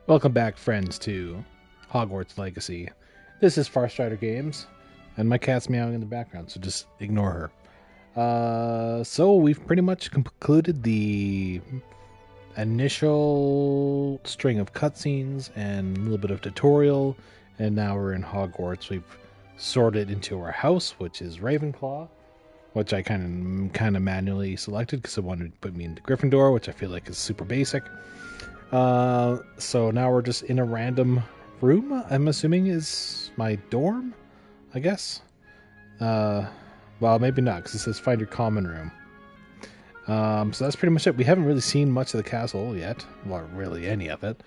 Welcome back, friends, to Hogwarts Legacy. This is Farstrider Games, and my cat's meowing in the background, so just ignore her. So we've pretty much concluded the initial string of cutscenes and a little bit of tutorial, and now we're in Hogwarts. We've sorted into our house, which is Ravenclaw, which I kind of manually selected because it wanted to put me into Gryffindor, which I feel like is super basic. So now we're just in a random room, I'm assuming is my dorm, I guess. Well, maybe not, because it says find your common room. So that's pretty much it. We haven't really seen much of the castle yet, or really any of it.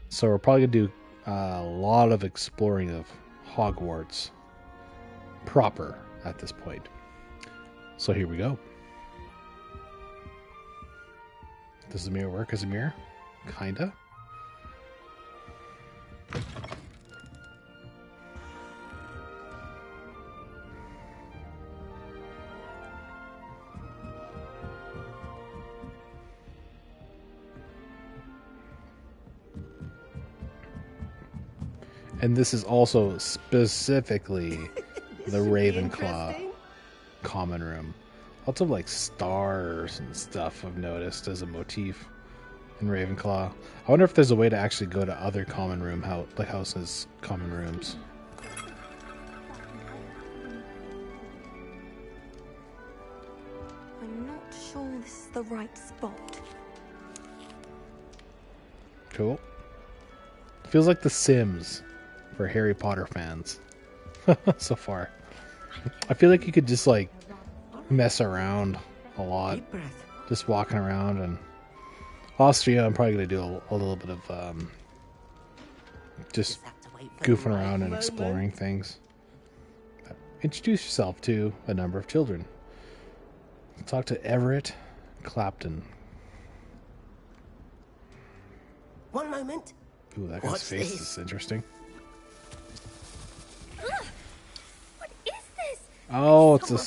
So we're probably going to do a lot of exploring of Hogwarts proper at this point. So here we go. Does the mirror work as a mirror? Kinda. And this is also specifically the Ravenclaw common room. Lots of like stars and stuff I've noticed as a motif in Ravenclaw. I wonder if there's a way to actually go to other common room houses common rooms. I'm not sure this is the right spot. Cool. Feels like The Sims for Harry Potter fans so far. I feel like you could just like mess around a lot, just walking around. And Austria, I'm probably going to do a little bit of just goofing around and exploring things. Introduce yourself to a number of children. Talk to Everett Clapton. One moment. Ooh, that guy's face is interesting. What is this? Oh, it's a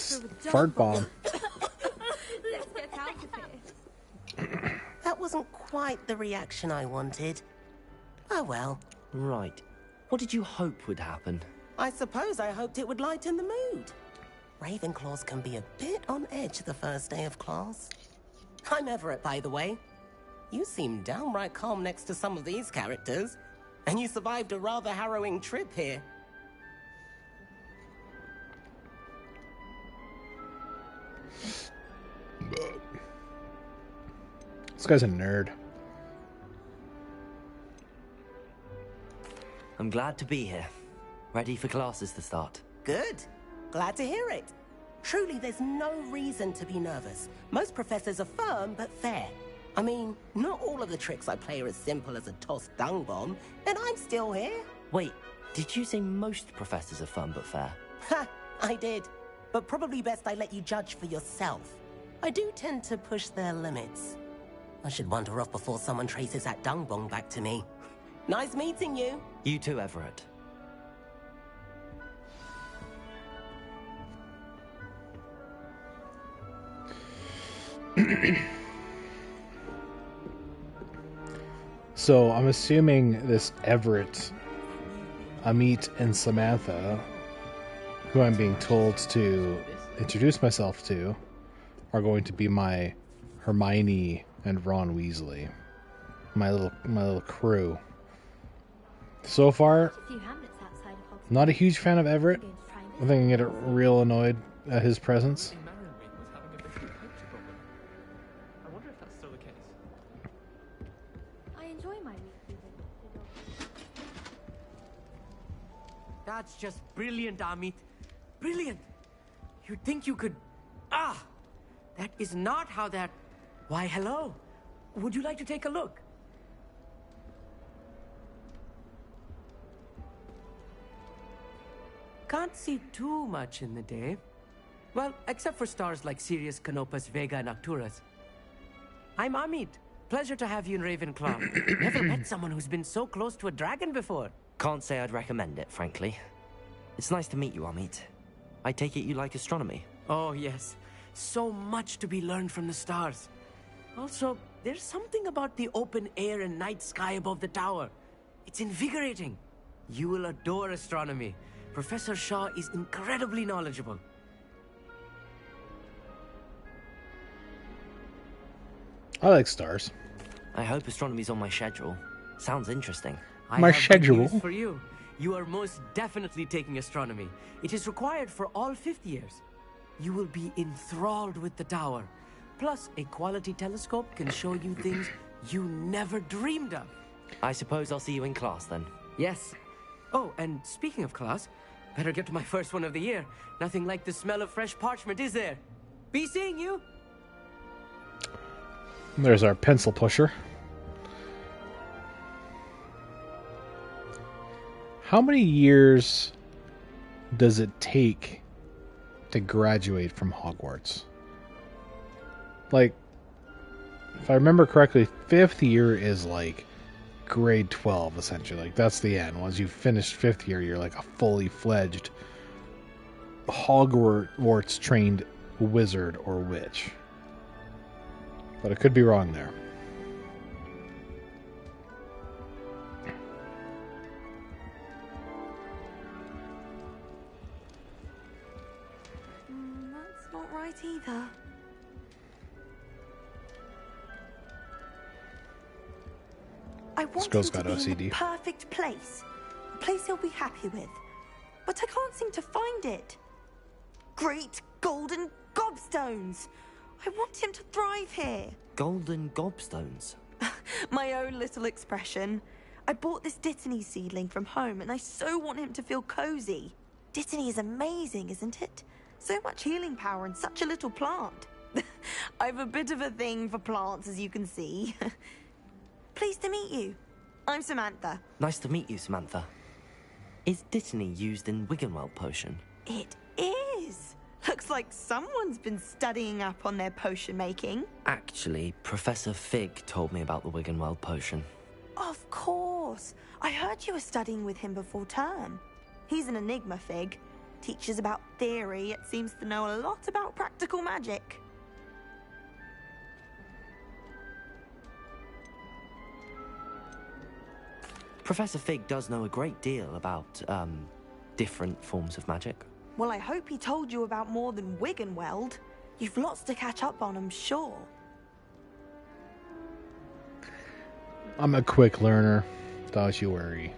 fart bomb. Let's get out of here. That wasn't quite the reaction I wanted. Oh well. Right. What did you hope would happen? I suppose I hoped it would lighten the mood. Ravenclaws can be a bit on edge the first day of class. I'm Everett, by the way. You seem downright calm next to some of these characters. And you survived a rather harrowing trip here. This guy's a nerd. I'm glad to be here. Ready for classes to start. Good. Glad to hear it. Truly, there's no reason to be nervous. Most professors are firm but fair. I mean, not all of the tricks I play are as simple as a tossed dung bomb, and I'm still here. Wait, did you say most professors are fun but fair? Ha! I did. But probably best I let you judge for yourself. I do tend to push their limits. I should wander off before someone traces that dung bomb back to me. Nice meeting you. You too, Everett. So I'm assuming this Everett, Amit, and Samantha, who I'm being told to introduce myself to, are going to be my Hermione and Ron Weasley, my little crew. So far, not a huge fan of Everett. I think I get real annoyed at his presence. That's just brilliant, Amit. Brilliant. You'd think you could... Ah! That is not how that... Why, hello. Would you like to take a look? Can't see too much in the day. Well, except for stars like Sirius, Canopus, Vega, and Arcturus. I'm Amit. Pleasure to have you in Ravenclaw. Never met someone who's been so close to a dragon before. Can't say I'd recommend it, frankly. It's nice to meet you, Amit. I take it you like astronomy. Oh, yes. So much to be learned from the stars. Also, there's something about the open air and night sky above the tower. It's invigorating. You will adore astronomy. Professor Shaw is incredibly knowledgeable. I like stars. I hope astronomy's on my schedule. Sounds interesting. My I have good schedule. news for you. You are most definitely taking astronomy. It is required for all 5th years. You will be enthralled with the tower. Plus, a quality telescope can show you things you never dreamed of. I suppose I'll see you in class then. Yes. Oh, and speaking of class, better get to my first one of the year. Nothing like the smell of fresh parchment, is there? Be seeing you. There's our pencil pusher. How many years does it take to graduate from Hogwarts? Like, if I remember correctly, 5th year is like grade 12, essentially. Like, that's the end. Once you've finished 5th year, you're like a fully fledged Hogwarts trained wizard or witch. But I could be wrong there. That's not right either. I want him girl's to got be in OCD. the perfect place. A place he'll be happy with. But I can't seem to find it. Great golden gobstones! I want him to thrive here. Golden gobstones. My own little expression. I bought this Dittany seedling from home and I so want him to feel cozy. Dittany is amazing, isn't it? So much healing power in such a little plant. I've a bit of a thing for plants, as you can see. Pleased to meet you. I'm Samantha. Nice to meet you, Samantha. Is Dittany used in Wiggenweld potion? It is. Looks like someone's been studying up on their potion making. Actually, Professor Fig told me about the Wiggenweld potion. Of course. I heard you were studying with him before term. He's an enigma, Fig. Teaches about theory, yet seems to know a lot about practical magic. Professor Fig does know a great deal about, different forms of magic. Well, I hope he told you about more than Wiggenweld. You've lots to catch up on, I'm sure. I'm a quick learner, don't you worry.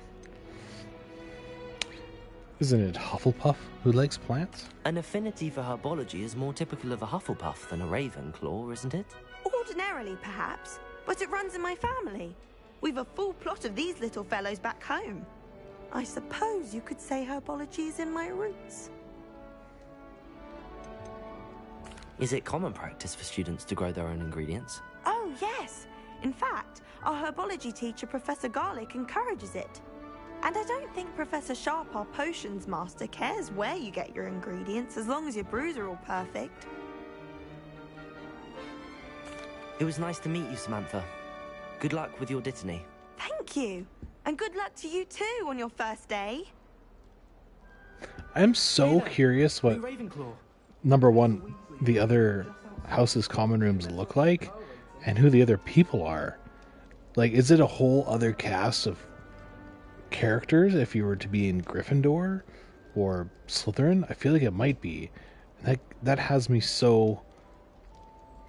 Isn't it Hufflepuff who likes plants? An affinity for herbology is more typical of a Hufflepuff than a Ravenclaw, isn't it? Ordinarily, perhaps, but it runs in my family. We've a full plot of these little fellows back home. I suppose you could say herbology is in my roots. Is it common practice for students to grow their own ingredients? Oh, yes. In fact, our herbology teacher, Professor Garlick, encourages it. And I don't think Professor Sharp, our potions master, cares where you get your ingredients, as long as your brews are all perfect. It was nice to meet you, Samantha. Good luck with your Dittany. Thank you. And good luck to you too on your first day. I'm so curious what, number one, the other house's common rooms look like, and who the other people are. Like, is it a whole other cast of characters if you were to be in Gryffindor or Slytherin? I feel like it might be. And that has me so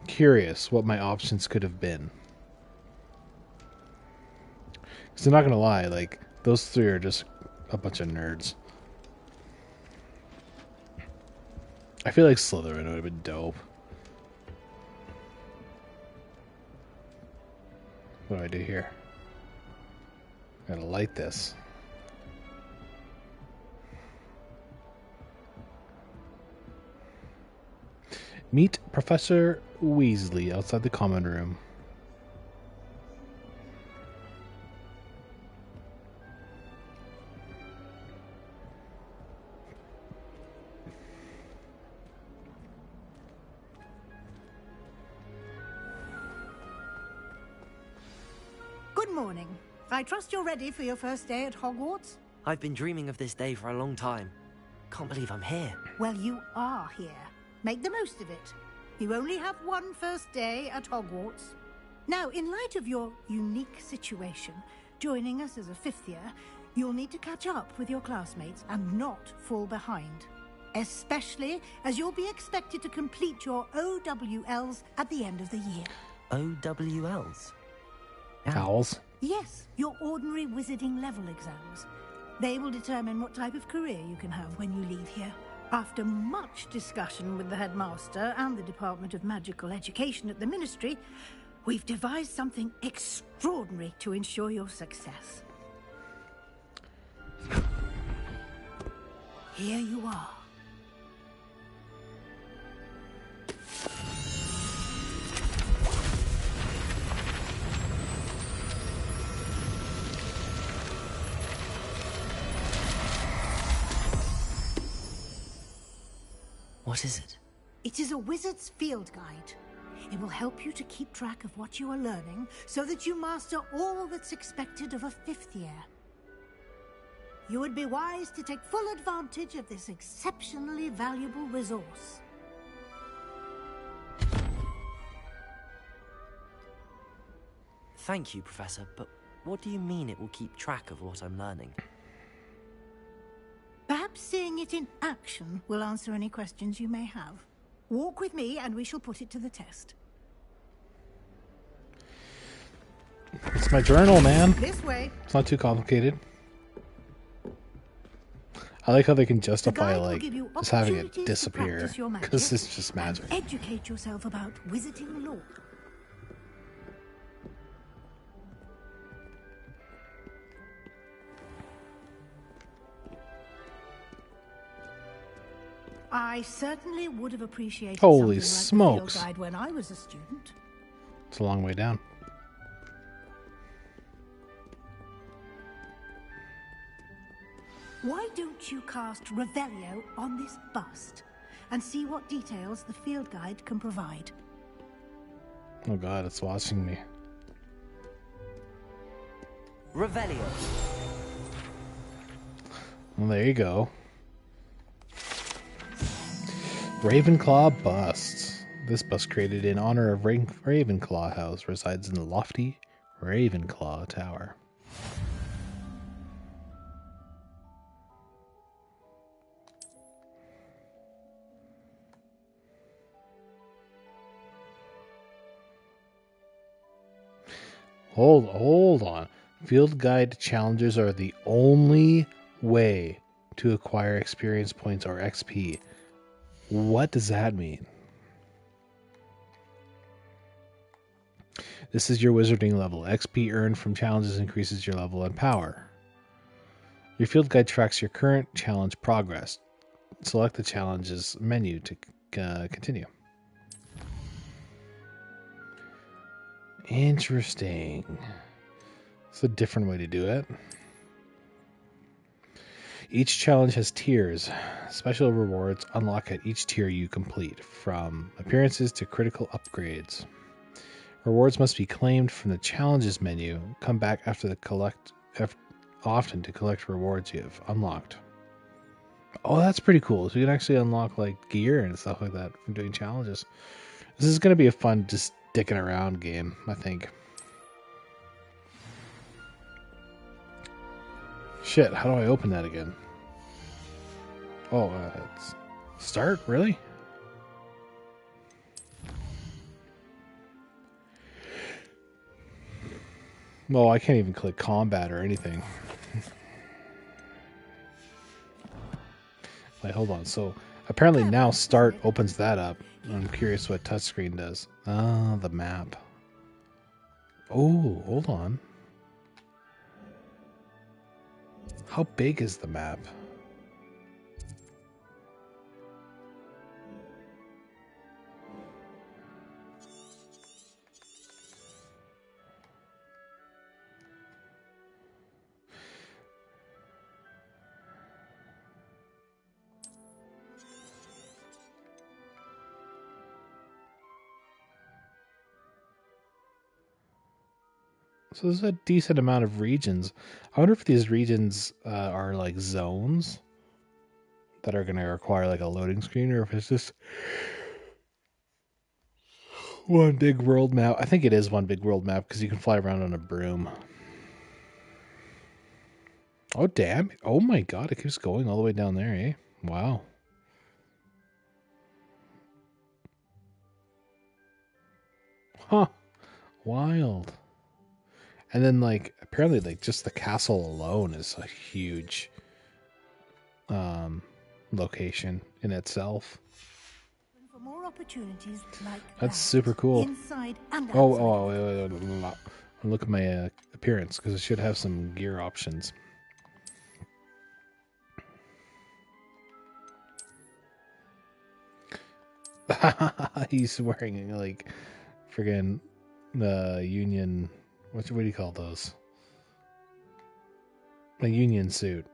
curious what my options could have been. Because I'm not gonna lie, like, those three are just a bunch of nerds. I feel like Slytherin would have been dope. What do I do here? Gotta light this. Meet Professor Weasley outside the common room. Good morning. I trust you're ready for your first day at Hogwarts? I've been dreaming of this day for a long time. Can't believe I'm here. Well, you are here. Make the most of it. You only have one first day at Hogwarts. Now, in light of your unique situation, joining us as a 5th year, you'll need to catch up with your classmates and not fall behind. Especially as you'll be expected to complete your OWLs at the end of the year. OWLs? Owls. Yes, your ordinary wizarding level exams. They will determine what type of career you can have when you leave here. After much discussion with the headmaster and the Department of Magical Education at the Ministry, we've devised something extraordinary to ensure your success. Here you are. What is it? It is a wizard's field guide. It will help you to keep track of what you are learning so that you master all that's expected of a 5th year. You would be wise to take full advantage of this exceptionally valuable resource. Thank you, Professor, but what do you mean it will keep track of what I'm learning? Perhaps seeing it in action will answer any questions you may have. Walk with me and we shall put it to the test. It's my journal, man. This way. It's not too complicated. I like how they can justify, The guide will like, give you just having it opportunities to disappear. practice your magic Because it's just and magic. educate yourself about wizarding lore. I certainly would have appreciated Holy something like the smokes. field guide when I was a student. It's a long way down. Why don't you cast Revelio on this bust and see what details the field guide can provide? Oh god, it's watching me. Revelio. Well, there you go. Ravenclaw busts. This bust, created in honor of Ravenclaw House, resides in the lofty Ravenclaw Tower. Hold on. Field guide challenges are the only way to acquire experience points or XP. What does that mean? This is your wizarding level. XP earned from challenges increases your level and power. Your field guide tracks your current challenge progress. Select the challenges menu to continue. Interesting. It's a different way to do it. Each challenge has tiers. Special rewards unlock at each tier you complete, from appearances to critical upgrades. Rewards must be claimed from the challenges menu. Come back often to collect rewards you have unlocked. Oh, that's pretty cool. So you can actually unlock like gear and stuff like that from doing challenges. This is going to be a fun, just dicking around game, I think. Shit, how do I open that again? Oh, it's start? Really? Well, I can't even click combat or anything. Wait, hold on. So, apparently now start opens that up. I'm curious what touchscreen does. Ah, the map. Oh, hold on. How big is the map? So there's a decent amount of regions. I wonder if these regions are like zones that are going to require like a loading screen, or if it's just one big world map. I think it is one big world map because you can fly around on a broom. Oh, damn. Oh, my God. It keeps going all the way down there, eh? Wow. Huh. Wild. And then, like, apparently, like, just the castle alone is a huge location in itself. For more opportunities like That's that, super cool. inside and outside. Wait. Look at my appearance, because it should have some gear options. He's wearing, like, friggin' union... What do you call those? A union suit.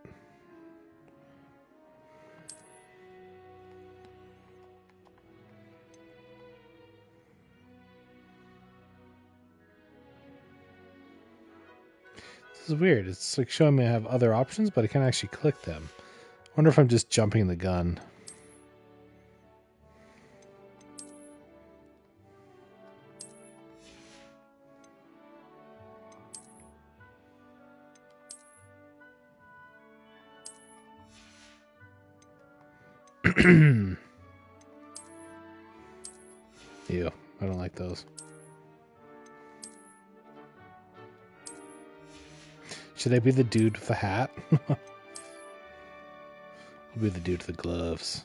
This is weird. It's like showing me I have other options, but I can't actually click them. I wonder if I'm just jumping the gun. Ew, I don't like those. Should I be the dude with the hat? I'll be the dude with the gloves.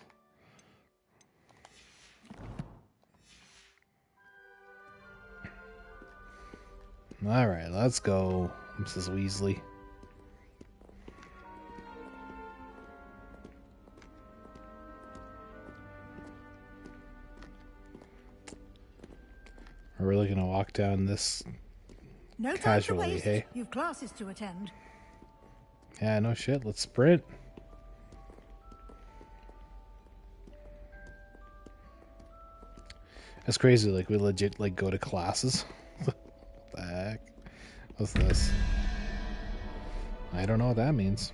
Alright, let's go, Mrs. Weasley. We're really gonna walk down this No time to casually, waste. hey? You've classes to attend. Yeah, no shit, let's sprint. That's crazy, like we legit like go to classes. What the heck? What's this? I don't know what that means.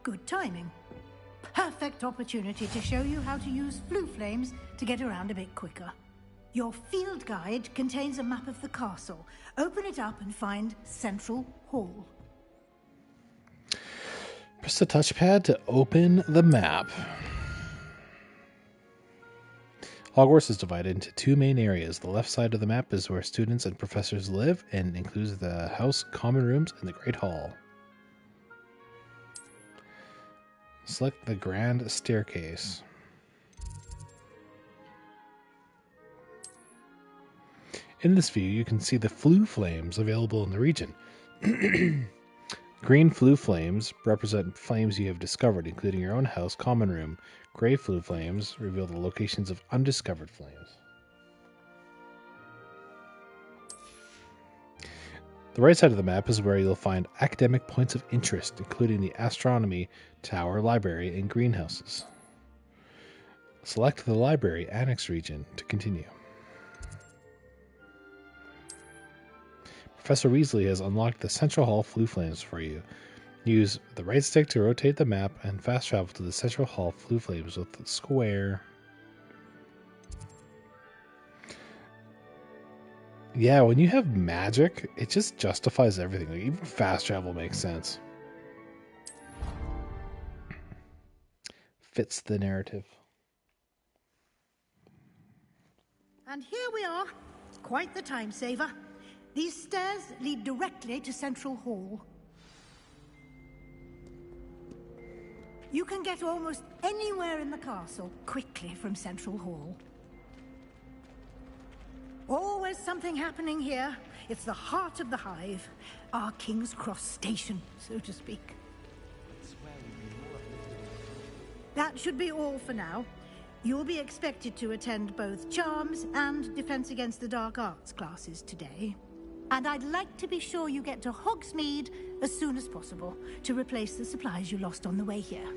Good timing. Perfect opportunity to show you how to use flue flames to get around a bit quicker. Your field guide contains a map of the castle. Open it up and find Central Hall. Press the touchpad to open the map. Hogwarts is divided into two main areas. The left side of the map is where students and professors live and includes the house, common rooms, and the Great Hall. Select the Grand Staircase. In this view, you can see the flue flames available in the region. Green flue flames represent flames you have discovered, including your own house, common room. Gray flue flames reveal the locations of undiscovered flames. The right side of the map is where you'll find academic points of interest, including the astronomy tower, library, and greenhouses. Select the library annex region to continue. Professor Weasley has unlocked the Central Hall flue flames for you. Use the right stick to rotate the map and fast travel to the Central Hall flue flames with the square. Yeah, when you have magic, it just justifies everything. Like, even fast travel makes sense. Fits the narrative. And here we are. Quite the time saver. These stairs lead directly to Central Hall. You can get almost anywhere in the castle quickly from Central Hall. Always something happening here. It's the heart of the hive. Our King's Cross station, so to speak. That should be all for now. You'll be expected to attend both Charms and Defense Against the Dark Arts classes today. And I'd like to be sure you get to Hogsmeade as soon as possible to replace the supplies you lost on the way here.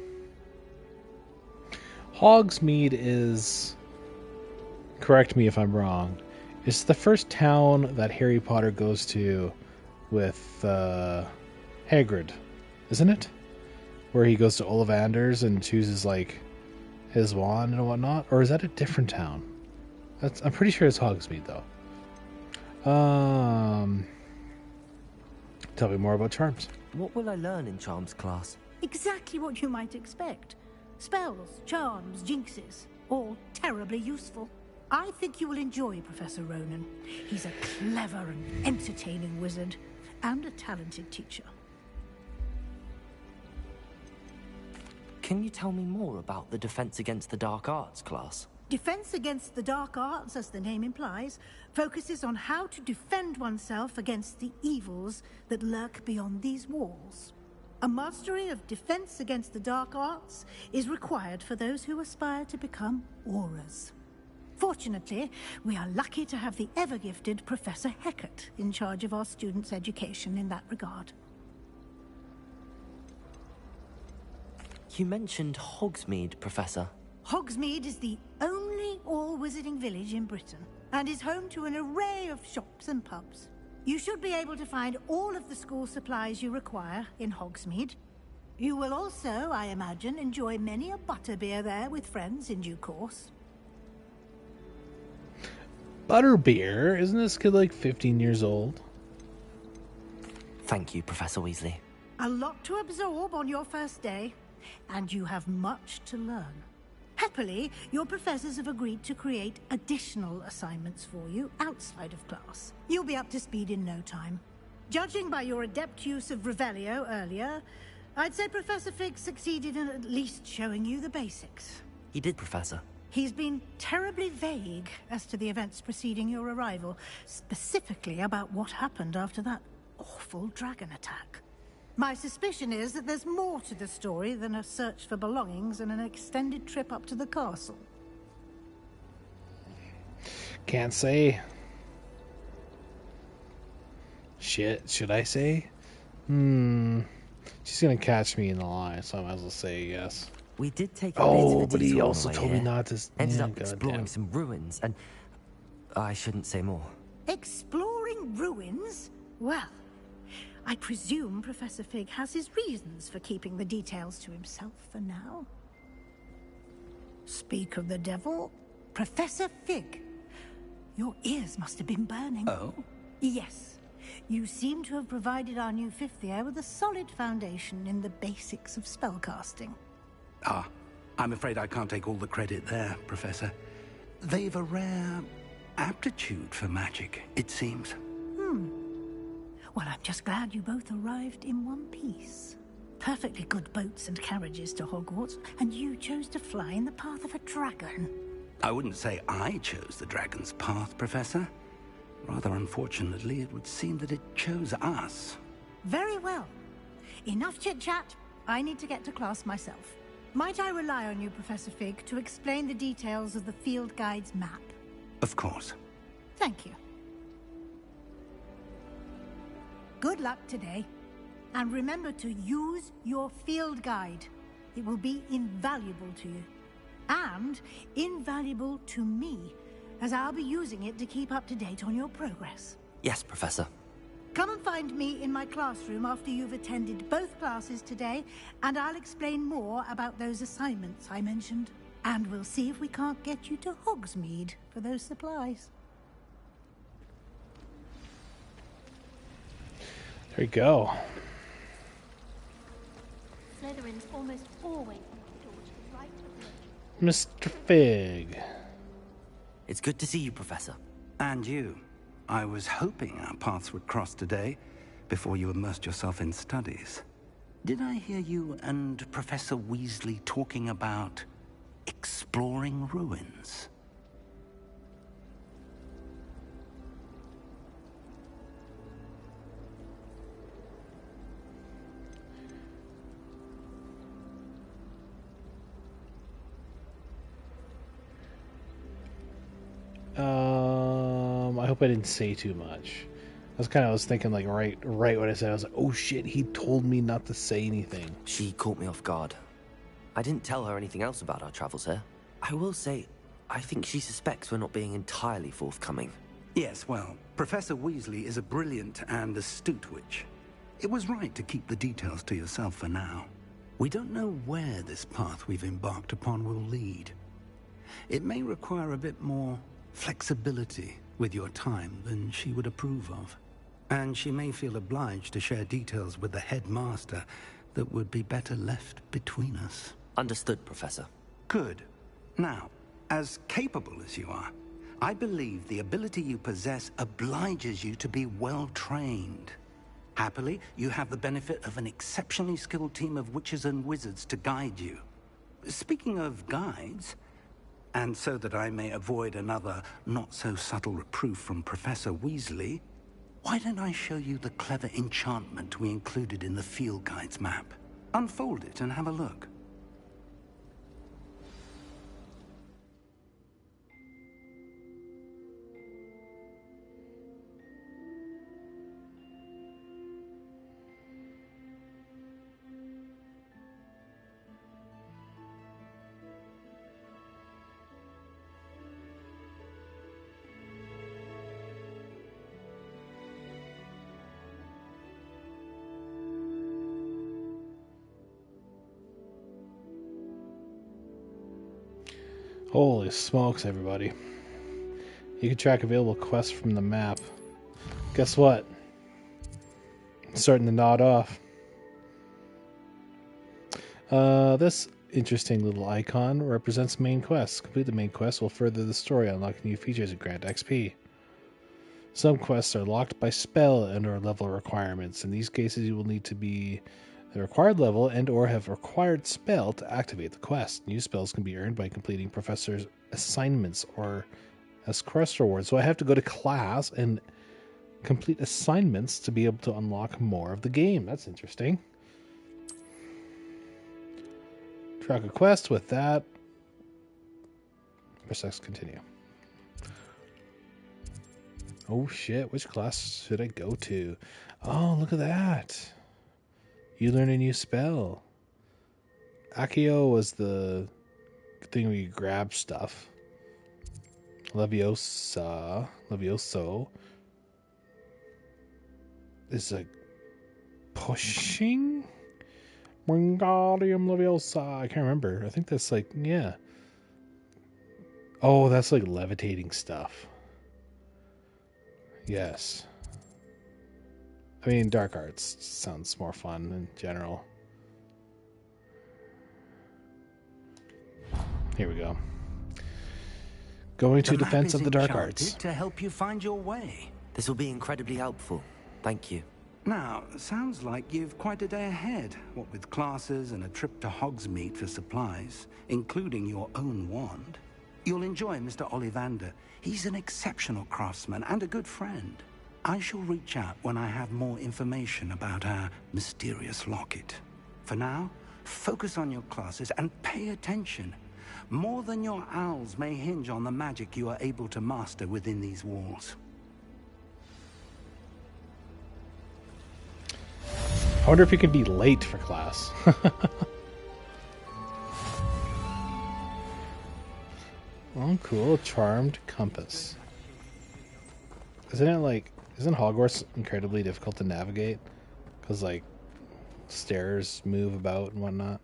Hogsmeade is, correct me if I'm wrong, it's the first town that Harry Potter goes to with Hagrid, isn't it? where he goes to Ollivander's and chooses like his wand and whatnot, or is that a different town? I'm pretty sure it's Hogsmeade though. Tell me more about charms. What will I learn in charms class? Exactly what you might expect. Spells, charms, jinxes, all terribly useful. I think you will enjoy Professor Ronan. He's a clever and entertaining wizard, and a talented teacher. Can you tell me more about the Defense Against the Dark Arts class? Defense Against the Dark Arts, as the name implies, focuses on how to defend oneself against the evils that lurk beyond these walls. A mastery of Defense Against the Dark Arts is required for those who aspire to become auras. Fortunately, we are lucky to have the ever-gifted Professor Hecat in charge of our students' education in that regard. You mentioned Hogsmeade, Professor. Hogsmeade is the only all-wizarding village in Britain, and is home to an array of shops and pubs. You should be able to find all of the school supplies you require in Hogsmeade. You will also, I imagine, enjoy many a butterbeer there with friends in due course. Butterbeer? Isn't this kid like 15 years old? Thank you, Professor Weasley. A lot to absorb on your first day, and you have much to learn. Happily, your professors have agreed to create additional assignments for you outside of class. You'll be up to speed in no time. Judging by your adept use of Revelio earlier, I'd say Professor Fig succeeded in at least showing you the basics. He did, Professor. He's been terribly vague as to the events preceding your arrival, specifically about what happened after that awful dragon attack. My suspicion is that there's more to the story than a search for belongings and an extended trip up to the castle. Can't say. Shit, should I say? She's gonna catch me in the lie, so I might as well say yes. We did take a bit of a but he detour on also the way told me here. not to. Ended Yeah, up exploring goddamn. some ruins, and I shouldn't say more. Exploring ruins? Well, I presume Professor Fig has his reasons for keeping the details to himself for now. Speak of the devil, Professor Fig. Your ears must have been burning. Oh? Yes. You seem to have provided our new fifth year with a solid foundation in the basics of spellcasting. Ah, I'm afraid I can't take all the credit there, Professor. They've a rare aptitude for magic, it seems. Well, I'm just glad you both arrived in one piece. Perfectly good boats and carriages to Hogwarts, and you chose to fly in the path of a dragon. I wouldn't say I chose the dragon's path, Professor. Rather unfortunately, it would seem that it chose us. Very well. Enough chit-chat. I need to get to class myself. Might I rely on you, Professor Fig, to explain the details of the field guide's map? Of course. Thank you. Good luck today. And remember to use your field guide. It will be invaluable to you. And invaluable to me, as I'll be using it to keep up to date on your progress. Yes, Professor. Come and find me in my classroom after you've attended both classes today, and I'll explain more about those assignments I mentioned. And we'll see if we can't get you to Hogsmeade for those supplies. There you go. Slytherin's almost always on the door to the right of the Mr. Fig. It's good to see you, Professor. And you. I was hoping our paths would cross today, before you immersed yourself in studies. Did I hear you and Professor Weasley talking about exploring ruins? I hope I didn't say too much. I was thinking like right what I said. I was like, oh shit, he told me not to say anything. She caught me off guard. I didn't tell her anything else about our travels here. I will say, I think she suspects we're not being entirely forthcoming. Yes, well, Professor Weasley is a brilliant and astute witch. It was right to keep the details to yourself for now. We don't know where this path we've embarked upon will lead. It may require a bit more flexibility with your time than she would approve of. And she may feel obliged to share details with the headmaster that would be better left between us. Understood, Professor. Good. Now, as capable as you are, I believe the ability you possess obliges you to be well trained. Happily, you have the benefit of an exceptionally skilled team of witches and wizards to guide you. Speaking of guides, and so that I may avoid another not-so-subtle reproof from Professor Weasley, why don't I show you the clever enchantment we included in the field guide's map? Unfold it and have a look. Holy smokes, everybody. You can track available quests from the map. Guess what? It's starting to nod off. This interesting little icon represents main quests. Complete the main quest will further the story, unlock new features, and grant XP. Some quests are locked by spell and or level requirements. In these cases, you will need to be the required level and or have required spell to activate the quest. New spells can be earned by completing professor's assignments or as quest rewards. So I have to go to class and complete assignments to be able to unlock more of the game. That's interesting. Track a quest with that. Press X, continue. Oh shit, which class should I go to? Oh, look at that. You learn a new spell. Accio was the thing where you grab stuff. Levioso is a pushing? Wingardium Leviosa. I can't remember. I think that's like, yeah. Oh, that's like levitating stuff. Yes. I mean, dark arts sounds more fun in general. Here we go. Going to defense of the dark arts. To help you find your way. This will be incredibly helpful. Thank you. Now, sounds like you've quite a day ahead, what with classes and a trip to Hogsmeade for supplies, including your own wand. You'll enjoy Mr. Ollivander. He's an exceptional craftsman and a good friend. I shall reach out when I have more information about our mysterious locket. For now, focus on your classes and pay attention. More than your owls may hinge on the magic you are able to master within these walls. I wonder if you could be late for class. Oh, cool. Charmed compass. Isn't Hogwarts incredibly difficult to navigate? Because, like, stairs move about and whatnot.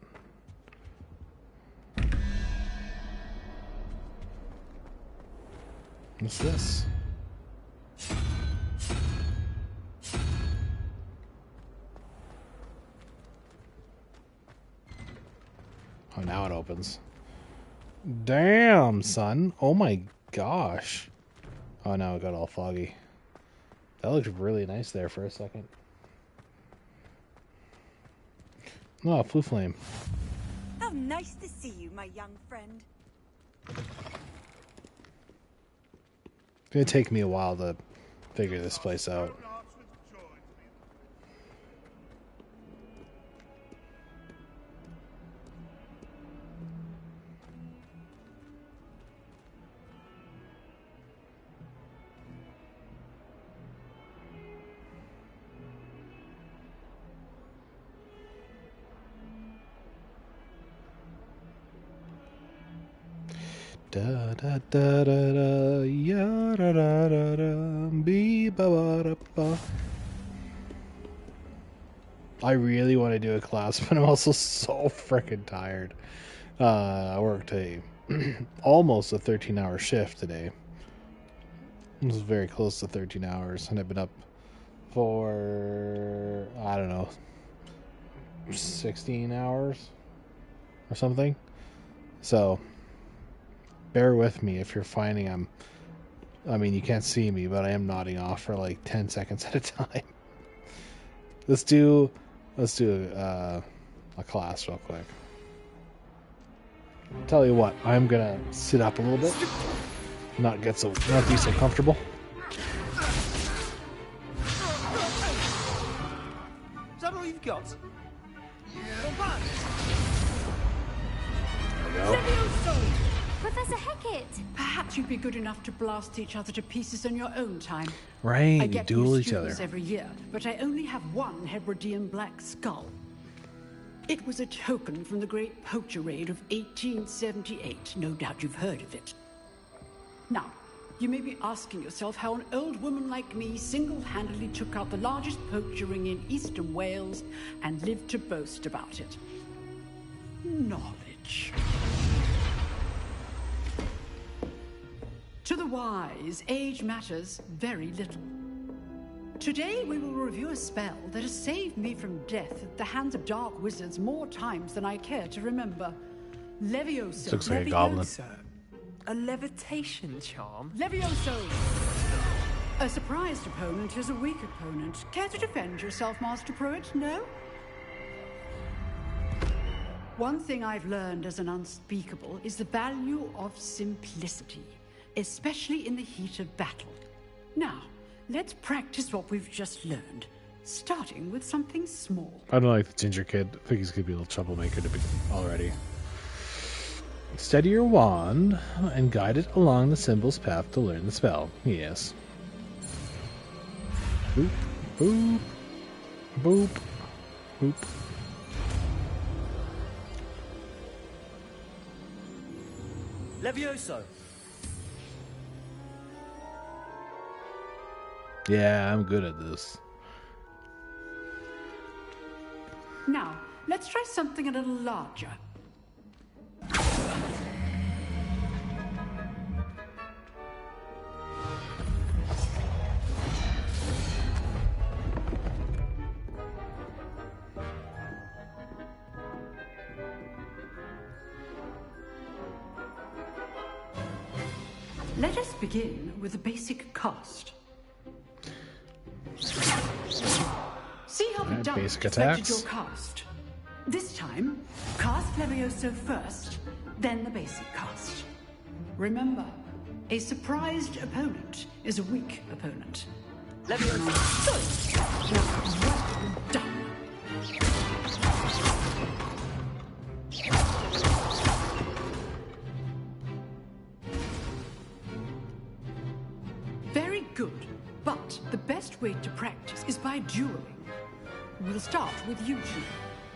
What's this? Oh, now it opens. Damn, son. Oh my gosh. Oh, now it got all foggy. That looked really nice there for a second. Oh, Blue Flame. How nice to see you, my young friend. It's gonna take me a while to figure this place out. Da da da da da ya da da da da be ba ba da ba. I really want to do a class, but I'm also so freaking tired. I worked almost a 13-hour shift today. It was very close to 13 hours, and I've been up for, I don't know, 16 hours or something. So, bear with me if you're finding I mean, you can't see me, but I am nodding off for like 10 seconds at a time. Let's do a class real quick. Tell you what, I'm gonna sit up a little bit, not be so comfortable. Is that all you've got? There we go. Professor Hecat! Perhaps you'd be good enough to blast each other to pieces on your own time. Right, I you get duel new each other. students every year, but I only have one Hebridean black skull. It was a token from the Great Poacher Raid of 1878. No doubt you've heard of it. Now, you may be asking yourself how an old woman like me single-handedly took out the largest poacher ring in eastern Wales and lived to boast about it. Knowledge. To the wise, age matters very little. Today we will review a spell that has saved me from death at the hands of dark wizards more times than I care to remember. Levioso. Looks like a goblin. A levitation charm? Levioso! A surprised opponent is a weak opponent. Care to defend yourself, Master Pruitt? No? One thing I've learned as an unspeakable is the value of simplicity, especially in the heat of battle. Now, let's practice what we've just learned, starting with something small. I don't like the ginger kid. I think he's gonna be a little troublemaker already. Steady your wand and guide it along the symbol's path to learn the spell. Yes. Boop, boop, boop, boop. Levioso. Yeah, I'm good at this. Now, let's try something a little larger. Let us begin with a basic cast. See how the done basic affected attacks. your cast. This time, cast Levioso first, then the basic cast. Remember, a surprised opponent is a weak opponent. Levioso. Now, well done. Very good, but the best way to practice is by dueling. We'll start with you two.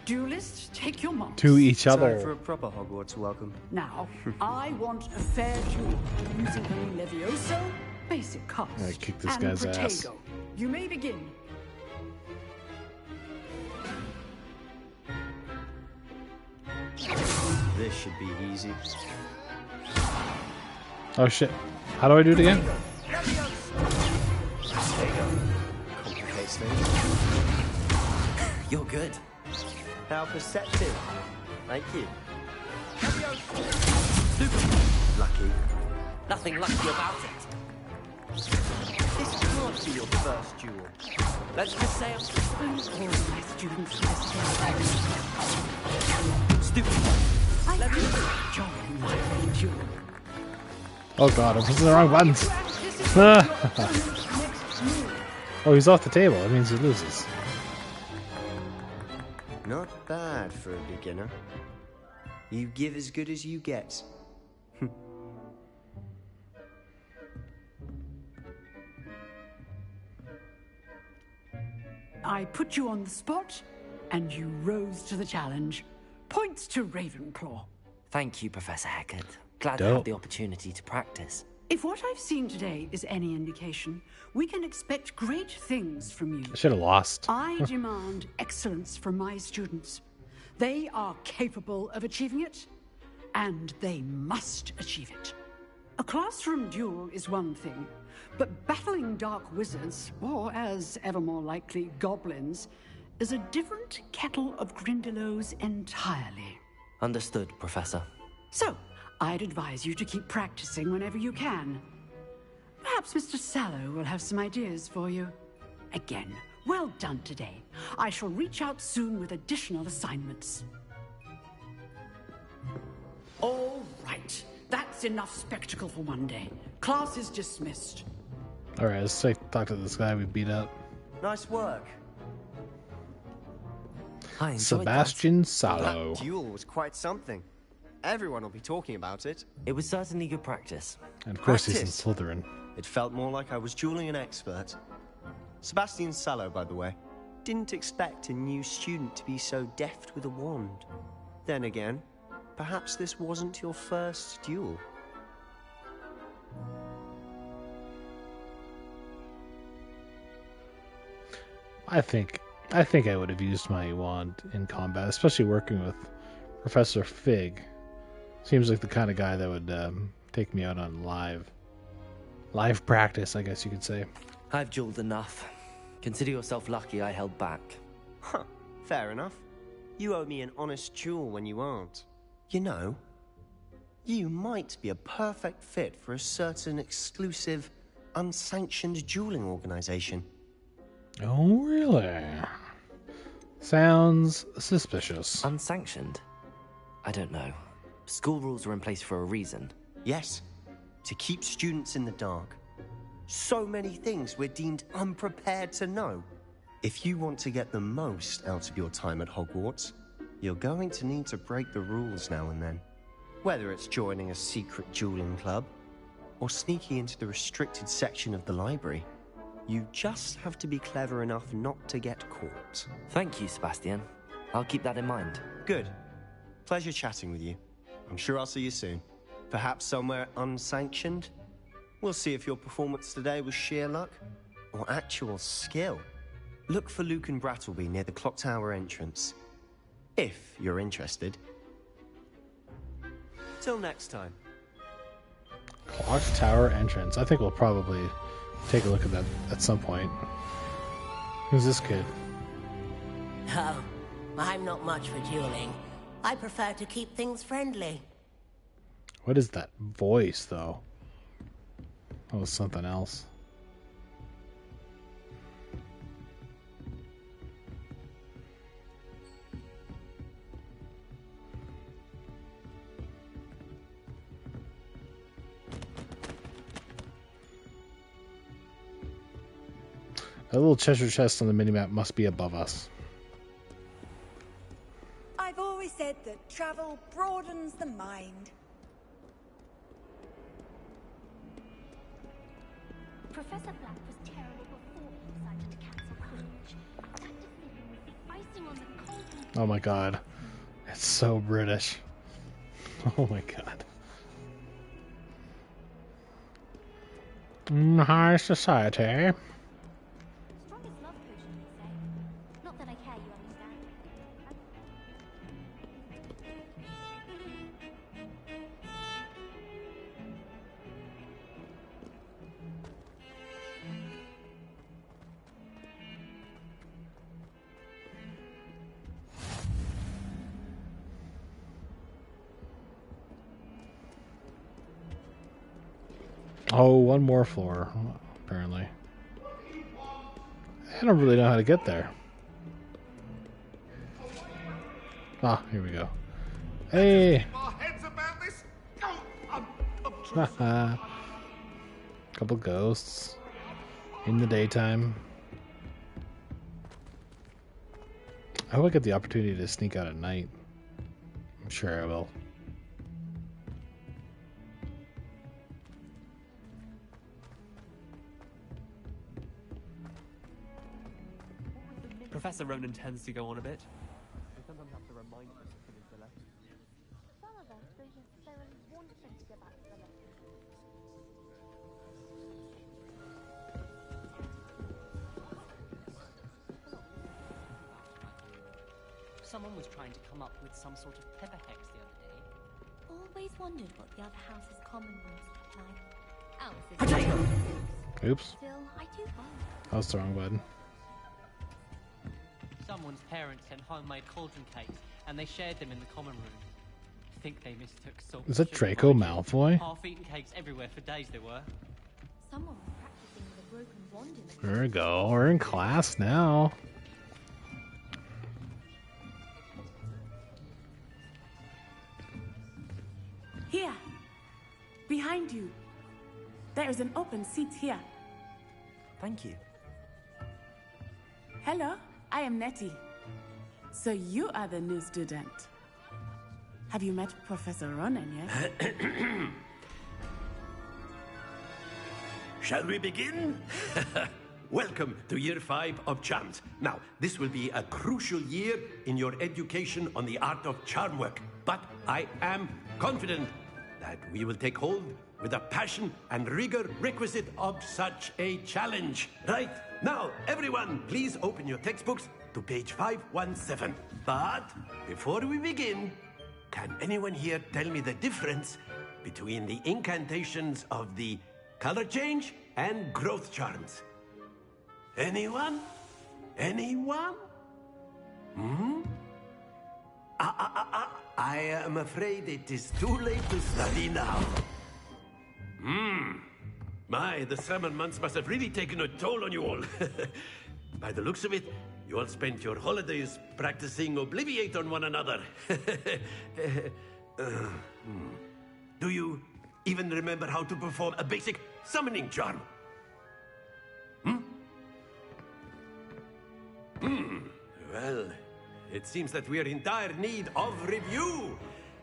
Duelists, take your marks. To each Time for other. a proper Hogwarts welcome. Now, I want a fair duel using only Levioso, basic cast, I kick this and guy's Protego. ass. You may begin. This should be easy. Oh shit. How do I do it again? Complicates things. You're good. How perceptive. Thank you. Lucky. Nothing lucky about it. This can't be your first duel. Let's just say I'm My students for this stupid. Join my duel. Oh god, I'm pressing the wrong buttons. Oh, he's off the table. That means he loses. Not bad for a beginner. You give as good as you get. I put you on the spot, and you rose to the challenge. Points to Ravenclaw. Thank you, Professor Hecat. Glad to Dope. have the opportunity to practice. If what I've seen today is any indication, we can expect great things from you. I should have lost. I demand excellence from my students. They are capable of achieving it, and they must achieve it. A classroom duel is one thing, but battling dark wizards, or as ever more likely, goblins, is a different kettle of Grindylows entirely. Understood, Professor. So, I'd advise you to keep practicing whenever you can. Perhaps Mr. Sallow will have some ideas for you. Again, well done today. I shall reach out soon with additional assignments. All right. That's enough spectacle for one day. Class is dismissed. Alright, let's talk to this guy we beat up. Nice work. I enjoyed Sebastian Sallow. That duel was quite something. Everyone will be talking about it. It was certainly good practice. And of course he's in Practice. Slytherin. It felt more like I was dueling an expert. Sebastian Sallow, by the way. Didn't expect a new student to be so deft with a wand. Then again, perhaps this wasn't your first duel. I think I would have used my wand in combat, especially working with Professor Fig. Seems like the kind of guy that would take me out on live practice, I guess you could say. I've dueled enough. Consider yourself lucky I held back. Huh, fair enough. You owe me an honest duel when you aren't. You know, you might be a perfect fit for a certain exclusive, unsanctioned dueling organization. Oh, really? Sounds suspicious. Unsanctioned? I don't know. School rules are in place for a reason. Yes, to keep students in the dark. So many things we're deemed unprepared to know. If you want to get the most out of your time at Hogwarts, you're going to need to break the rules now and then. Whether it's joining a secret dueling club, or sneaking into the restricted section of the library, you just have to be clever enough not to get caught. Thank you, Sebastian. I'll keep that in mind. Good. Pleasure chatting with you. I'm sure I'll see you soon. Perhaps somewhere unsanctioned? We'll see if your performance today was sheer luck or actual skill. Look for Luke and Brattleby near the clock tower entrance. If you're interested. Till next time. Clock tower entrance. I think we'll probably take a look at that at some point. Who's this kid? Oh, I'm not much for dueling. I prefer to keep things friendly. What is that voice, though? Oh, something else. That little treasure chest on the minimap must be above us. I've always said that travel broadens the mind. Professor Black was terrible before he decided to cancel college. That decision was the icing on the cake. Oh my god. It's so British. Oh my god. High society. Strongest love potion, they say. Not that I care, you understand. Oh, one more floor, apparently. I don't really know how to get there. Ah, here we go. Hey! Haha. Couple ghosts in the daytime. I hope I get the opportunity to sneak out at night. I'm sure I will. Professor Ronan tends to go on a bit. We sometimes have to remind him of his dilemma. Some of us don't necessarily want him to go back to the lessons. Someone was trying to come up with some sort of pepper hex the other day. Always wondered what the other house's common rooms look like. Ours is Oops. still, I do wonder. That was the wrong button. Someone's parents sent homemade cauldron cakes, and they shared them in the common room. I think they mistook salt. Is that Draco Malfoy? Half-eaten cakes everywhere for days they were. Someone was practicing with a broken wand in the There we go. We're in class now. Here, behind you. There is an open seat here. Thank you. Hello, I am Nettie. So you are the new student. Have you met Professor Ronan yet? Shall we begin? Welcome to Year 5 of Charms. Now, this will be a crucial year in your education on the art of charm work. But I am confident that we will take hold with the passion and rigor requisite of such a challenge. Right, now, everyone, please open your textbooks to page 517. But before we begin, can anyone here tell me the difference between the incantations of the color change and growth charms? Anyone? Anyone? I am afraid it is too late to study now. My, the summer months must have really taken a toll on you all. By the looks of it, you all spent your holidays practicing Obliviate on one another. Do you even remember how to perform a basic summoning charm? Well, it seems that we are in dire need of review.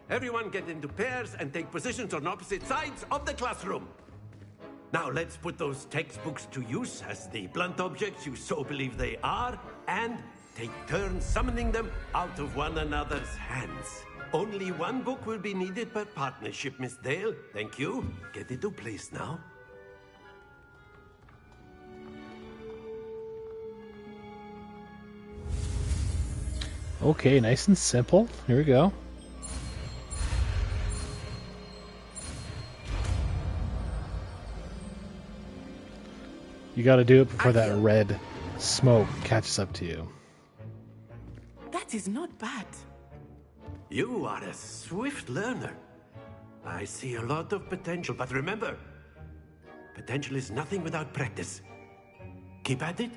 Everyone get into pairs and take positions on opposite sides of the classroom. Now let's put those textbooks to use as the blunt objects you so believe they are, and take turns summoning them out of one another's hands. Only one book will be needed per partnership, Miss Dale. Thank you. Get into place now. Okay, nice and simple. Here we go. You gotta do it before that red smoke catches up to you. That is not bad. You are a swift learner. I see a lot of potential, but remember, potential is nothing without practice. Keep at it.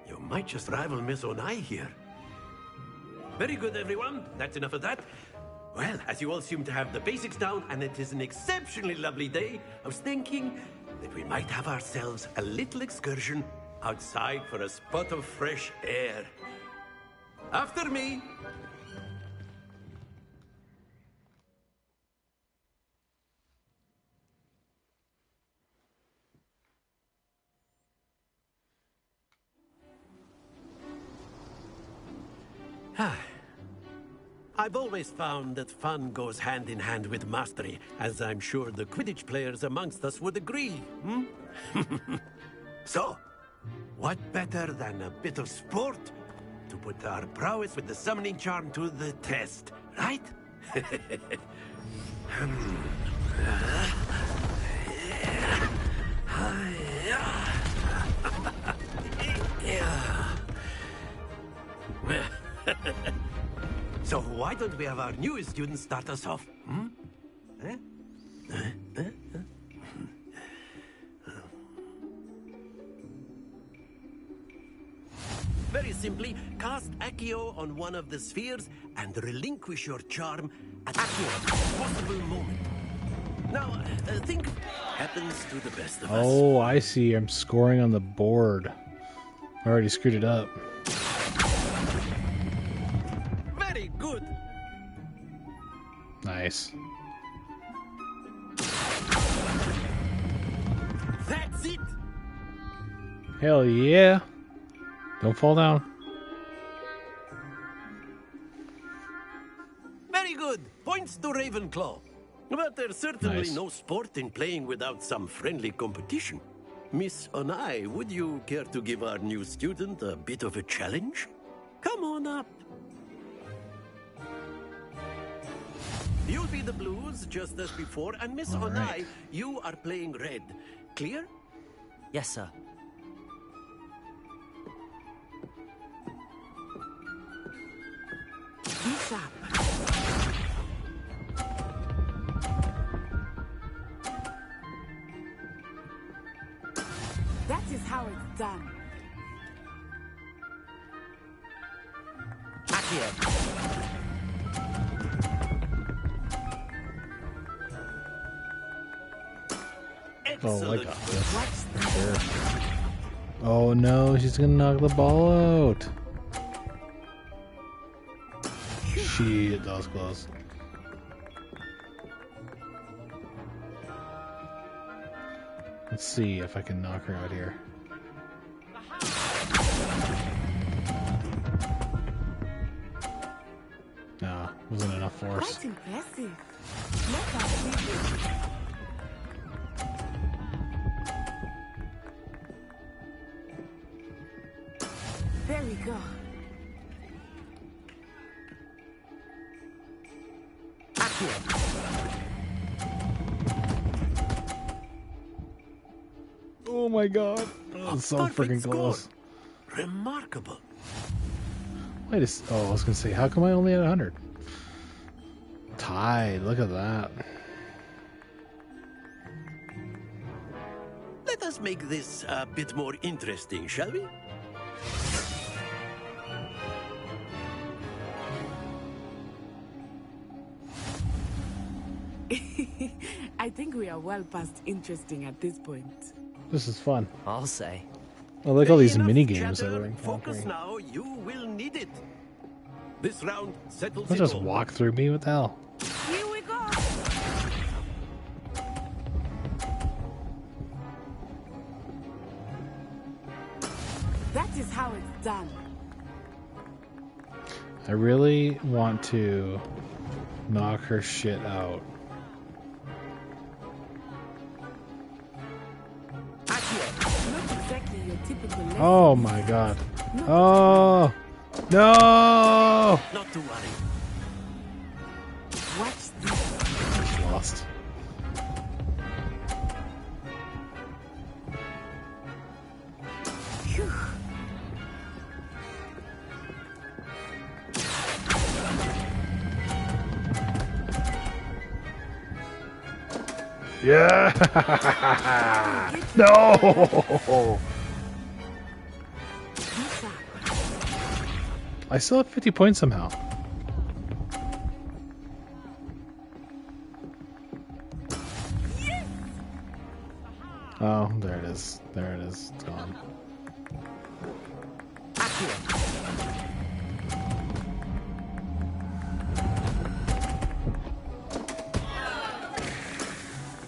You might just rival Miss Onai here. Very good, everyone. That's enough of that. Well, as you all seem to have the basics down, and it is an exceptionally lovely day, I was thinking that we might have ourselves a little excursion outside for a spot of fresh air. After me. I've always found that fun goes hand in hand with mastery, as I'm sure the Quidditch players amongst us would agree. So, what better than a bit of sport to put our prowess with the summoning charm to the test, right? So why don't we have our newest student start us off? Very simply, cast Accio on one of the spheres and relinquish your charm at the worst possible moment. Now, think happens to the best of us. Oh, I see. I'm scoring on the board. I already screwed it up. Very good. Nice. That's it. Hell yeah. Don't fall down. Very good. Points to Ravenclaw. But there's certainly Nice. no sport in playing without some friendly competition. Miss Onai, would you care to give our new student a bit of a challenge? Come on up. be the blues, just as before. And Miss All Onai, right. you are playing red. Clear? Yes, sir. Be sharp. That is how it's done. Oh, I got this. Sure. Oh no, she's gonna knock the ball out. Shit, that was close. Let's see if I can knock her out here. No, wasn't enough force. Quite impressive. Let us see this. There we go. Oh my god. That's so freaking close. Remarkable. Wait a oh, I was gonna say, how come I only had 100? Tied, look at that. Let us make this a bit more interesting, shall we? I think we are well past interesting at this point. This is fun. I'll say. I like all these Enough mini games that chatter. we're Focus encountering. now, you will need it. This round settles Don't it just all. walk through me, what the hell? Here we go. That is how it's done. I really want to knock her shit out. Not exactly your typical lesson. Oh my god. Oh no! Not to worry. Watch this. Just lost. Phew. Yeah! No! I still have 50 points somehow. Oh, there it is. There it is. It's gone.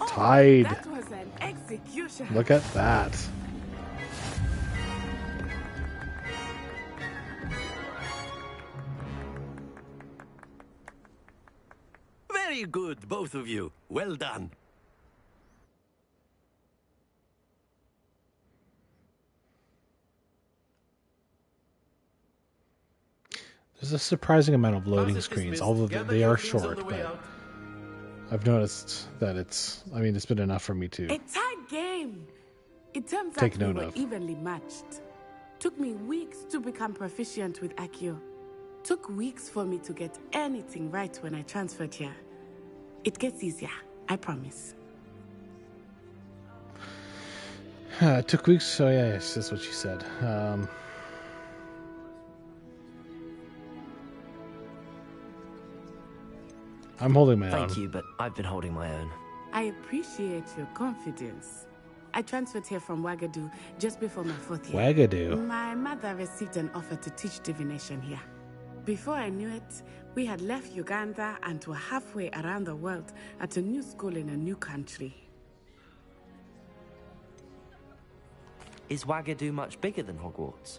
Tied. That was an execution. Look at that. Very good, both of you. Well done. There's a surprising amount of loading Process screens, dismissed. although Gather they your are things on short, the way but out. I've noticed that it's been enough for me to A tight game. It turns Take out we note were of. evenly matched. Took me weeks to become proficient with Accio. Took weeks for me to get anything right when I transferred here. It gets easier, I promise. It took weeks. Oh yeah, yes, that's what she said. I'm holding my own. Thank you, but I've been holding my own. I appreciate your confidence. I transferred here from Wagadu just before my 4th year. Wagadu. My mother received an offer to teach divination here. Before I knew it, we had left Uganda and were halfway around the world at a new school in a new country. Is Wagadu much bigger than Hogwarts?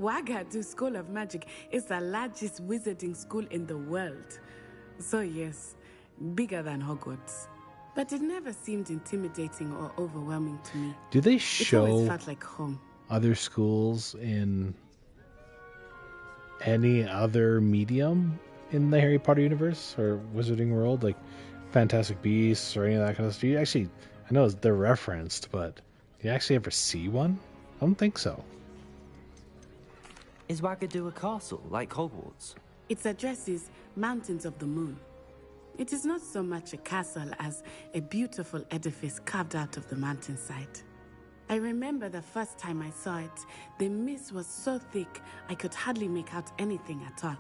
Wagadu School of Magic is the largest wizarding school in the world. So yes, bigger than Hogwarts. But it never seemed intimidating or overwhelming to me. Do they It always show felt like home. other schools in any other medium in the Harry Potter universe or Wizarding World, like Fantastic Beasts or any of that kind of stuff? Do you actually, I know they're referenced, but do you actually ever see one? I don't think so. Is Wagadu a castle, like Hogwarts? Its address is Mountains of the Moon. It is not so much a castle as a beautiful edifice carved out of the mountainside. I remember the first time I saw it, the mist was so thick I could hardly make out anything at all.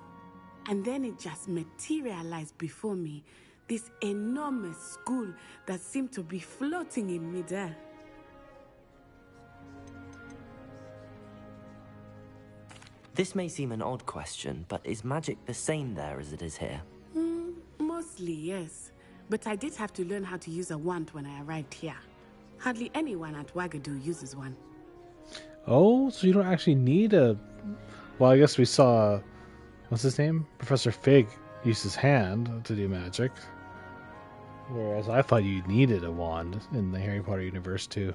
And then it just materialized before me, this enormous school that seemed to be floating in midair. This may seem an odd question, but is magic the same there as it is here? Mostly, yes. But I did have to learn how to use a wand when I arrived here. Hardly anyone at Wagadu uses one. Oh, so you don't actually need a... Well, I guess we saw... What's his name? Professor Fig use his hand to do magic. Whereas I thought you needed a wand in the Harry Potter universe to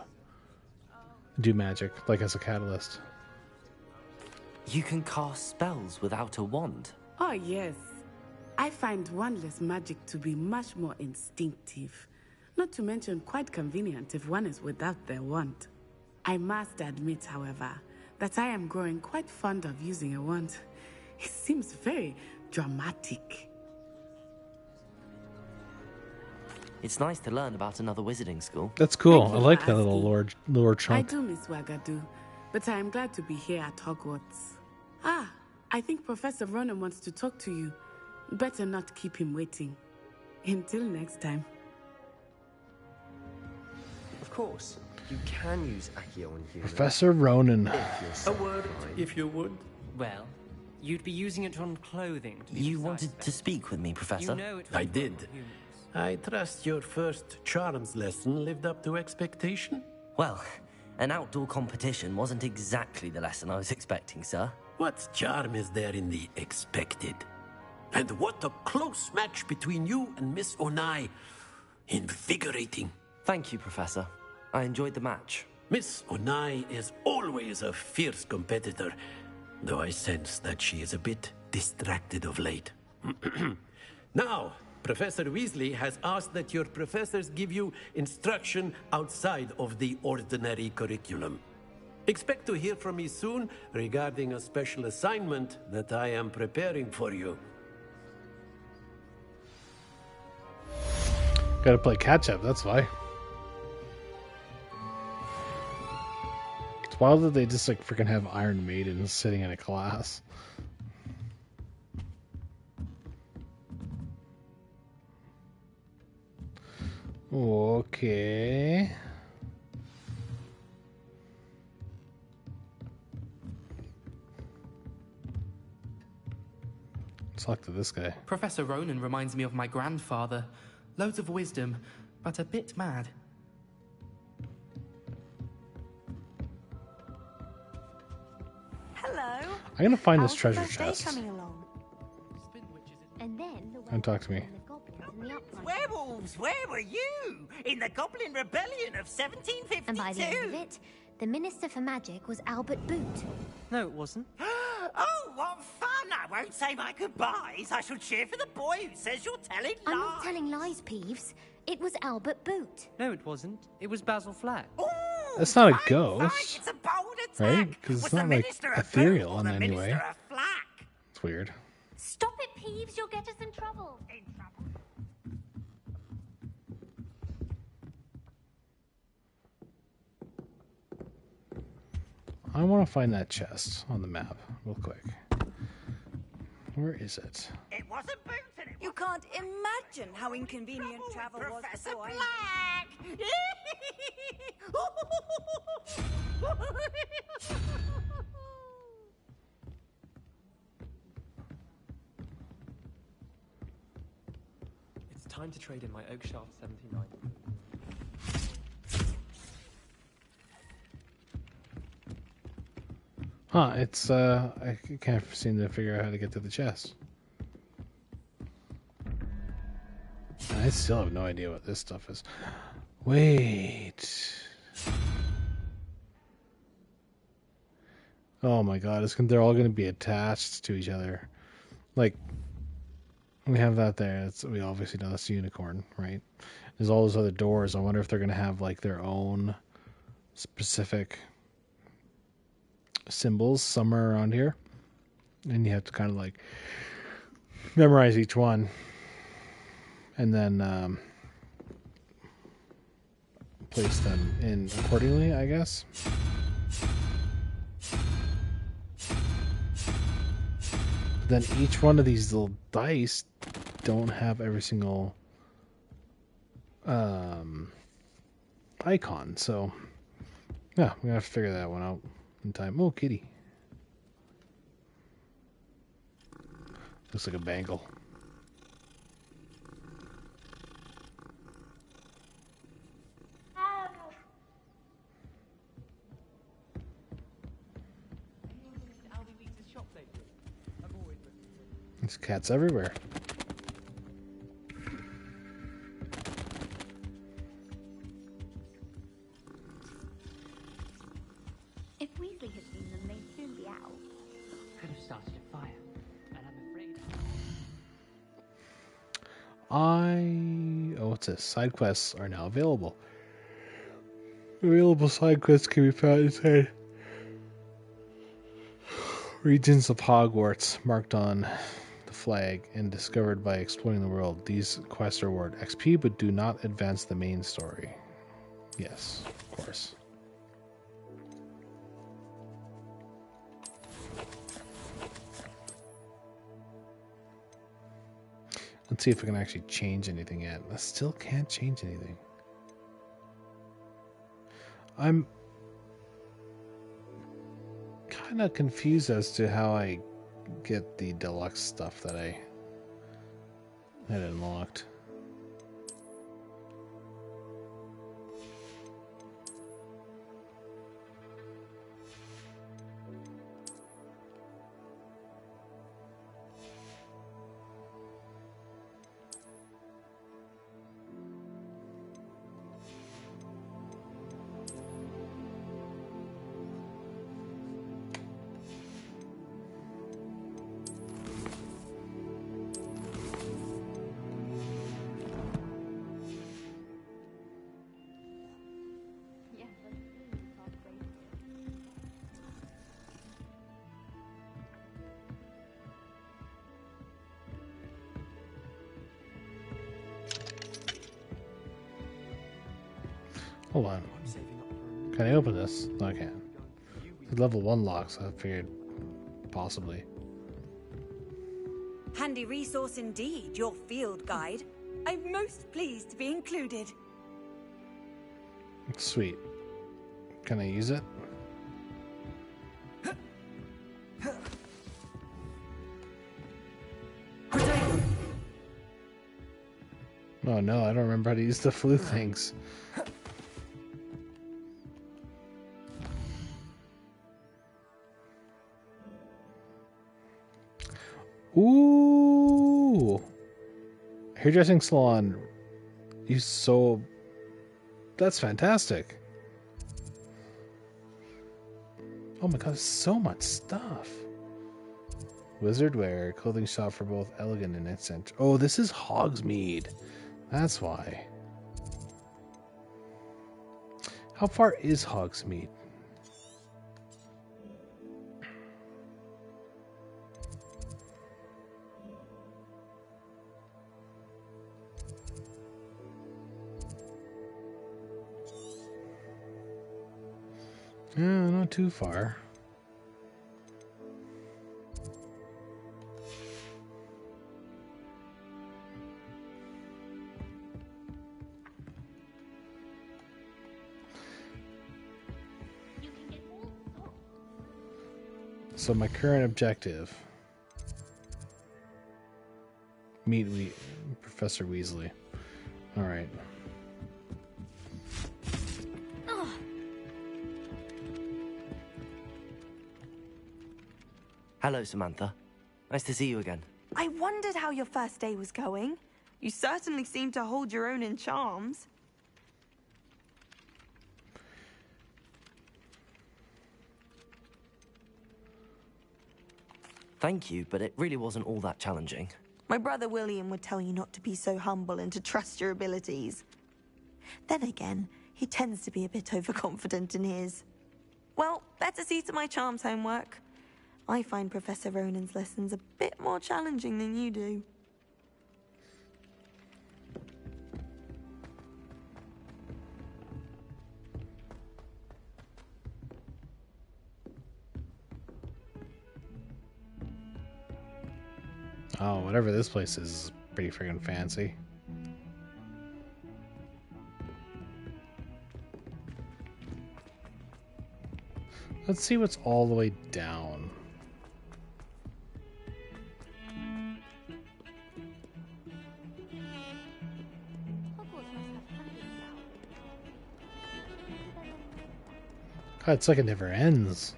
do magic, like as a catalyst. You can cast spells without a wand? Oh, yes. I find wandless magic to be much more instinctive. Not to mention quite convenient if one is without their wand. I must admit, however, that I am growing quite fond of using a wand. It seems very dramatic. It's nice to learn about another wizarding school. That's cool. Thank you I like for that little asking. lore I chunk. do miss Wagadu, but I am glad to be here at Hogwarts. Ah, I think Professor Ronan wants to talk to you. Better not keep him waiting. Until next time. Of course, you can use Accio on humans. Professor Ronan. A word, if you would. Well, you'd be using it on clothing. To be You precise, wanted to speak with me, Professor? You know it I won't did. work on humans. I trust your first charms lesson lived up to expectation? Well, an outdoor competition wasn't exactly the lesson I was expecting, sir. What charm is there in the expected? And what a close match between you and Miss Onai. Invigorating. Thank you, Professor. I enjoyed the match. Miss Onai is always a fierce competitor, though I sense that she is a bit distracted of late. Now, Professor Weasley has asked that your professors give you instruction outside of the ordinary curriculum. Expect to hear from me soon regarding a special assignment that I am preparing for you. Gotta play catch up, that's why. It's wild that they just like freaking have Iron Maiden sitting in a class. Okay. Let's talk to this guy. Professor Ronan reminds me of my grandfather. Loads of wisdom, but a bit mad. Hello. I'm gonna find this How's treasure your first day chest. coming along? And then the Don't talk to me. Werewolves, where were you? In the Goblin Rebellion of 1752? And by the end of it, the Minister for Magic was Albert Boot. No, it wasn't. Oh, what fun! I won't say my goodbyes. I shall cheer for the boy who says you're telling lies. I'm not telling lies, Peeves. It was Albert Boot. No, it wasn't. It was Basil Flack. That's not a ghost, It's a bold attack. right? Because it's not like ethereal in any way. It's weird. Stop it, Peeves. You'll get us in trouble. I want to find that chest on the map real quick. Where is it? It wasn't Boot. You can't imagine how inconvenient travel was Professor before Black. It's time to trade in my Oak Shaft 79. Huh, it's, I can't seem to figure out how to get to the chest. I still have no idea what this stuff is. Wait. Oh my god, they're all going to be attached to each other. Like, We have that there. We obviously know that's a unicorn, right? There's all those other doors. I wonder if they're going to have like their own specific symbols somewhere around here. And you have to kind of like memorize each one. And then place them in accordingly, I guess. But then each one of these little dice don't have every single icon, so yeah, we're gonna have to figure that one out in time. Oh, kitty. Looks like a bangle. There's cats everywhere. If Weasley had seen them, they'd soon be out. Could have started a fire, and I'm afraid. Oh, what's this? Side quests are now available. Available side quests can be found inside regions of Hogwarts marked on the flag and discovered by exploring the world. These quests reward XP but do not advance the main story. Yes, of course. Let's see if we can actually change anything yet. I still can't change anything. I'm kind of confused as to how I get the deluxe stuff that I had unlocked. Hold on. Can I open this? No, I can't. It's level 1 lock, so I figured possibly. Handy resource indeed, your field guide. I'm most pleased to be included. Sweet. Can I use it? Oh no, I don't remember how to use the flu things. Ooh! Hairdressing salon. That's fantastic. Oh my god, there's so much stuff. Wizard wear, clothing shop for both elegant and eccentric. Oh, this is Hogsmeade. That's why. How far is Hogsmeade? Yeah, not too far. So my current objective, meet Professor Weasley. All right. Hello, Samantha. Nice to see you again. I wondered how your first day was going. You certainly seem to hold your own in charms. Thank you, but it really wasn't all that challenging. My brother William would tell you not to be so humble and to trust your abilities. Then again, he tends to be a bit overconfident in his. Well, better see to my charms homework. I find Professor Ronan's lessons a bit more challenging than you do. Oh, whatever this place is pretty friggin' fancy. Let's see what's all the way down. God, it's like it never ends.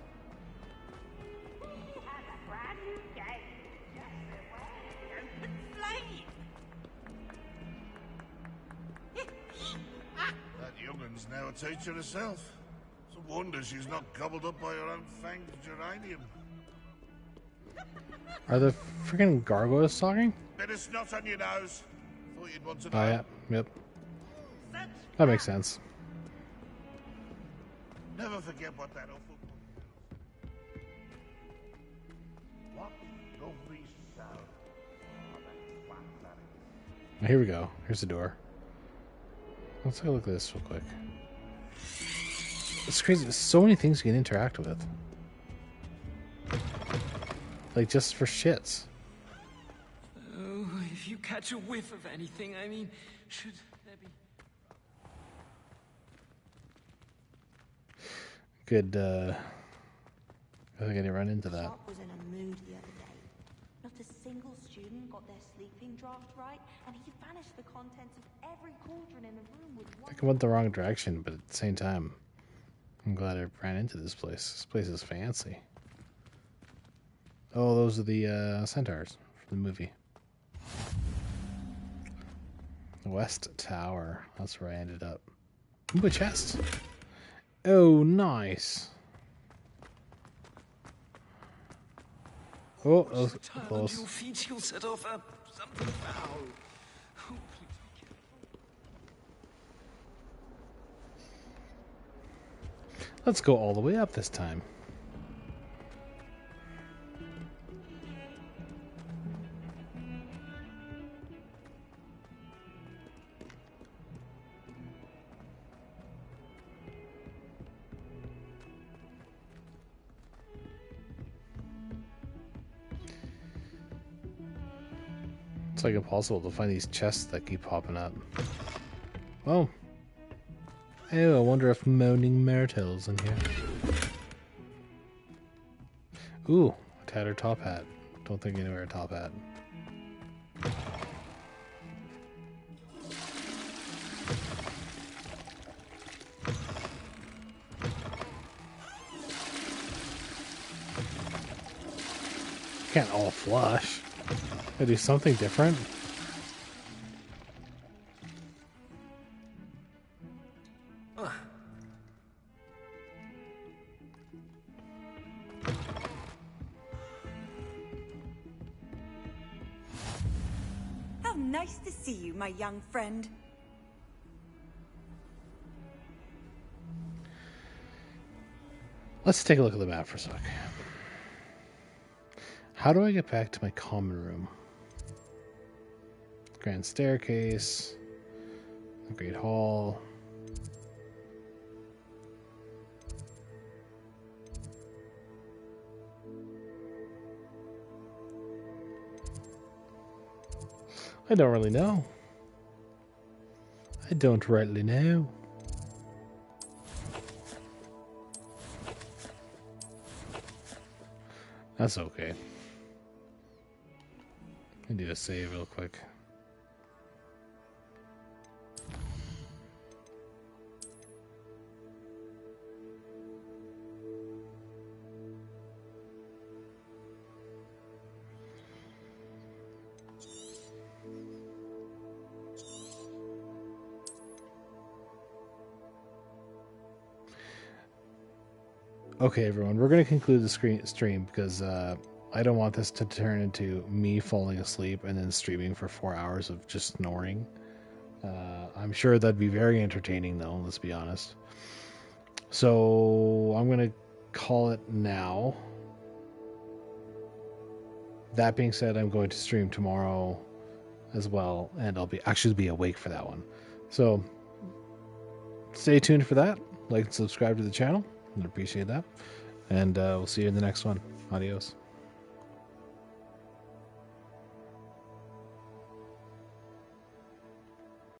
That youngun's now a teacher herself. It's a wonder she's not gobbled up by her own fanged geranium. Are the freaking gargoyles talking? Bit of snot on your nose. Thought you'd want to know. Oh yeah, yep. That makes sense. Never forget what that awful... What lovely sound. Oh, here we go. Here's the door. Let's take a look at this real quick. It's crazy. There's so many things you can interact with. Like, just for shits. Oh, if you catch a whiff of anything, I mean, should there be... Good, I think I didn't run into that. Sharp was in a mood the other day. Not a single student got their sleeping draft right, and he vanished the contents of every cauldron in the room with I one... think I went the wrong direction, but at the same time, I'm glad I ran into this place. This place is fancy. Oh, those are the centaurs from the movie. The West Tower. That's where I ended up. Ooh, a chest. Oh, nice. Oh, that was close. Your feet, you'll set off something foul. Oh, please be careful. Let's go all the way up this time. It's like impossible to find these chests that keep popping up. Oh. Oh, I wonder if Moaning Myrtle's in here. Ooh, a tattered top hat. Don't think I wear a top hat. Can't all flush. I do something different. How nice to see you, my young friend. Let's take a look at the map for a sec. How do I get back to my common room? Grand staircase, the Great Hall. I don't really know. I don't rightly know. That's okay. I do a save real quick. Okay, everyone, we're going to conclude the stream because I don't want this to turn into me falling asleep and then streaming for 4 hours of just snoring. I'm sure that'd be very entertaining, though, let's be honest. So I'm going to call it now. That being said, I'm going to stream tomorrow as well, and I'll actually be awake for that one. So stay tuned for that. Like and subscribe to the channel. I'd appreciate that. And we'll see you in the next one. Adios.